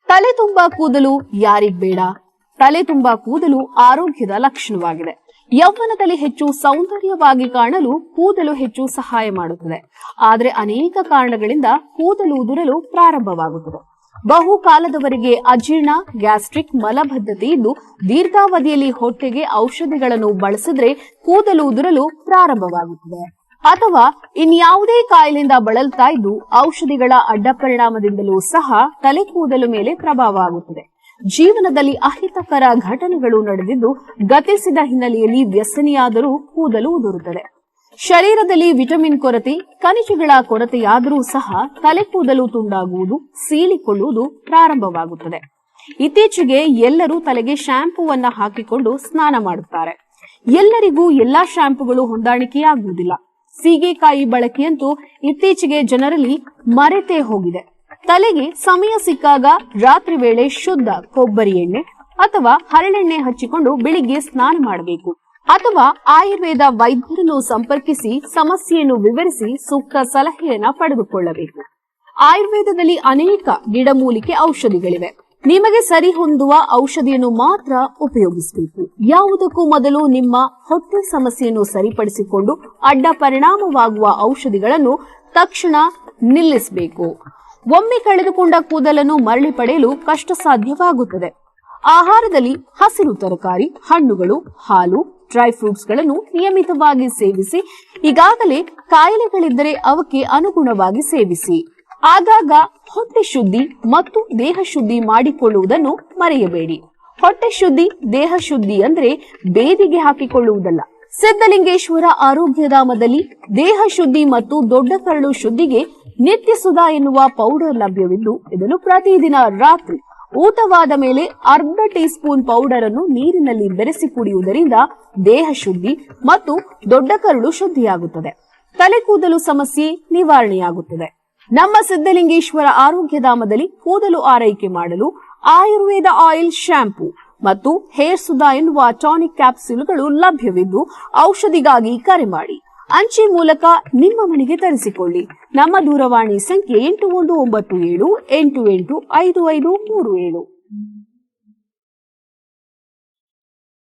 ತಲೆ ತುಂಬಾ ಕೂದಲು ಯಾರಿಗ್ ಬೇಡ? ತಲೆ ತುಂಬಾ ಕೂದಲು ಆರೋಗ್ಯದ ಲಕ್ಷಣವಾಗಿದೆ. ಯೌವನದಲ್ಲಿ ಹೆಚ್ಚು ಸೌಂದರ್ಯವಾಗಿ ಕಾಣಲು ಕೂದಲು ಹೆಚ್ಚು ಸಹಾಯ ಮಾಡುತ್ತದೆ. ಆದರೆ ಅನೇಕ ಕಾರಣಗಳಿಂದ ಕೂದಲು ಉದುರಲು ಪ್ರಾರಂಭವಾಗುತ್ತದೆ. ಬಹುಕಾಲದವರೆಗೆ ಅಜೀರ್ಣ, ಗ್ಯಾಸ್ಟ್ರಿಕ್, ಮಲಬದ್ಧತೆ ಇದ್ದು ದೀರ್ಘಾವಧಿಯಲ್ಲಿ ಹೊಟ್ಟೆಗೆ ಔಷಧಿಗಳನ್ನು ಬಳಸಿದ್ರೆ ಕೂದಲು ಉದುರಲು ಪ್ರಾರಂಭವಾಗುತ್ತದೆ. ಅಥವಾ ಇನ್ಯಾವುದೇ ಕಾಯಿಲೆಯಿಂದ ಬಳಲ್ತಾ ಇದ್ದು ಔಷಧಿಗಳ ಅಡ್ಡ ಪರಿಣಾಮದಿಂದಲೂ ಸಹ ತಲೆ ಕೂದಲು ಮೇಲೆ ಪ್ರಭಾವ ಆಗುತ್ತದೆ. ಜೀವನದಲ್ಲಿ ಅಹಿತಕರ ಘಟನೆಗಳು ನಡೆದಿದ್ದು ಗತಿಸಿದ ಹಿನ್ನೆಲೆಯಲ್ಲಿ ವ್ಯಸನಿಯಾದರೂ ಕೂದಲು ಉದುರುತ್ತದೆ. ಶರೀರದಲ್ಲಿ ವಿಟಮಿನ್ ಕೊರತೆ, ಖನಿಜಗಳ ಕೊರತೆಯಾದರೂ ಸಹ ತಲೆ ಕೂದಲು ತುಂಡಾಗುವುದು, ಸೀಳಿಕೊಳ್ಳುವುದು ಪ್ರಾರಂಭವಾಗುತ್ತದೆ. ಇತ್ತೀಚೆಗೆ ಎಲ್ಲರೂ ತಲೆಗೆ ಶ್ಯಾಂಪೂವನ್ನ ಹಾಕಿಕೊಂಡು ಸ್ನಾನ ಮಾಡುತ್ತಾರೆ. ಎಲ್ಲರಿಗೂ ಎಲ್ಲಾ ಶ್ಯಾಂಪೂಗಳು ಹೊಂದಾಣಿಕೆಯಾಗುವುದಿಲ್ಲ. ಸೀಗೆಕಾಯಿ ಬಳಕೆಯಂತೂ ಇತ್ತೀಚೆಗೆ ಜನರಲ್ಲಿ ಮರೆತೇ ಹೋಗಿದೆ. ತಲೆಗೆ ಸಮಯ ಸಿಕ್ಕಾಗ ರಾತ್ರಿ ವೇಳೆ ಶುದ್ಧ ಕೊಬ್ಬರಿ ಎಣ್ಣೆ ಅಥವಾ ಹರಳೆಣ್ಣೆ ಹಚ್ಚಿಕೊಂಡು ಬೆಳಿಗ್ಗೆ ಸ್ನಾನ ಮಾಡಬೇಕು. ಅಥವಾ ಆಯುರ್ವೇದ ವೈದ್ಯರನ್ನು ಸಂಪರ್ಕಿಸಿ ಸಮಸ್ಯೆಯನ್ನು ವಿವರಿಸಿ ಸೂಕ್ತ ಸಲಹೆಯನ್ನ ಪಡೆದುಕೊಳ್ಳಬೇಕು. ಆಯುರ್ವೇದದಲ್ಲಿ ಅನೇಕ ಗಿಡಮೂಲಿಕೆ ಔಷಧಿಗಳಿವೆ. ನಿಮಗೆ ಸರಿ ಹೊಂದುವ ಔಷಧಿಯನ್ನು ಮಾತ್ರ ಉಪಯೋಗಿಸಬೇಕು. ಯಾವುದಕ್ಕೂ ಮೊದಲು ನಿಮ್ಮ ಹೊಟ್ಟೆ ಸಮಸ್ಯೆಯನ್ನು ಸರಿಪಡಿಸಿಕೊಂಡು ಅಡ್ಡ ಪರಿಣಾಮವಾಗುವ ಔಷಧಿಗಳನ್ನು ತಕ್ಷಣ ನಿಲ್ಲಿಸಬೇಕು. ಒಮ್ಮೆ ಕಳೆದುಕೊಂಡ ಕೂದಲನ್ನು ಮರಳಿ ಪಡೆಯಲು ಕಷ್ಟ ಸಾಧ್ಯವಾಗುತ್ತದೆ. ಆಹಾರದಲ್ಲಿ ಹಸಿರು ತರಕಾರಿ, ಹಣ್ಣುಗಳು, ಹಾಲು, ಡ್ರೈ ಫ್ರೂಟ್ಸ್ ಗಳನ್ನು ನಿಯಮಿತವಾಗಿ ಸೇವಿಸಿ. ಈಗಾಗಲೇ ಕಾಯಿಲೆಗಳಿದ್ದರೆ ಅವಕ್ಕೆ ಅನುಗುಣವಾಗಿ ಸೇವಿಸಿ. ಆಗಾಗ ಹೊಟ್ಟೆ ಶುದ್ಧಿ ಮತ್ತು ದೇಹ ಶುದ್ಧಿ ಮಾಡಿಕೊಳ್ಳುವುದನ್ನು ಮರೆಯಬೇಡಿ. ಹೊಟ್ಟೆ ಶುದ್ಧಿ, ದೇಹ ಶುದ್ಧಿ ಅಂದ್ರೆ ಬೇದಿಗೆ ಹಾಕಿಕೊಳ್ಳುವುದಲ್ಲ. ಸಿದ್ಧಲಿಂಗೇಶ್ವರ ಆರೋಗ್ಯಧಾಮದಲ್ಲಿ ದೇಹ ಶುದ್ಧಿ ಮತ್ತು ದೊಡ್ಡ ಕರಳು ಶುದ್ಧಿಗೆ ನಿತ್ಯ ಸುಧಾ ಎನ್ನುವ ಪೌಡರ್ ಲಭ್ಯವಿದ್ದು ಇದನ್ನು ಪ್ರತಿದಿನ ರಾತ್ರಿ ಊಟವಾದ ಮೇಲೆ ಅರ್ಧ ಟೀ ಸ್ಪೂನ್ ಪೌಡರ್ ಅನ್ನು ನೀರಿನಲ್ಲಿ ಬೆರೆಸಿ ಕುಡಿಯುವುದರಿಂದ ದೇಹ ಶುದ್ಧಿ ಮತ್ತು ದೊಡ್ಡ ಕರಳು ಶುದ್ಧಿಯಾಗುತ್ತದೆ. ತಲೆ ಕೂದಲು ಸಮಸ್ಯೆ ನಿವಾರಣೆಯಾಗುತ್ತದೆ. ನಮ್ಮ ಸಿದ್ಧಲಿಂಗೇಶ್ವರ ಆರೋಗ್ಯಧಾಮದಲ್ಲಿ ಕೂದಲು ಆರೈಕೆ ಮಾಡಲು ಆಯುರ್ವೇದ ಆಯಿಲ್, ಶ್ಯಾಂಪೂ ಮತ್ತು ಹೇರ್ ಸುಧಾ ಎನ್ನುವ ಟಾನಿಕ್ ಕ್ಯಾಪ್ಸೂಲ್ಗಳು ಲಭ್ಯವಿದ್ದು ಔಷಧಿಗಾಗಿ ಕರೆ ಮಾಡಿ. ಅಂಚೆ ಮೂಲಕ ನಿಮ್ಮ ಮನೆಗೆ ತರಿಸಿಕೊಳ್ಳಿ. ನಮ್ಮ ದೂರವಾಣಿ ಸಂಖ್ಯೆ 8197885537.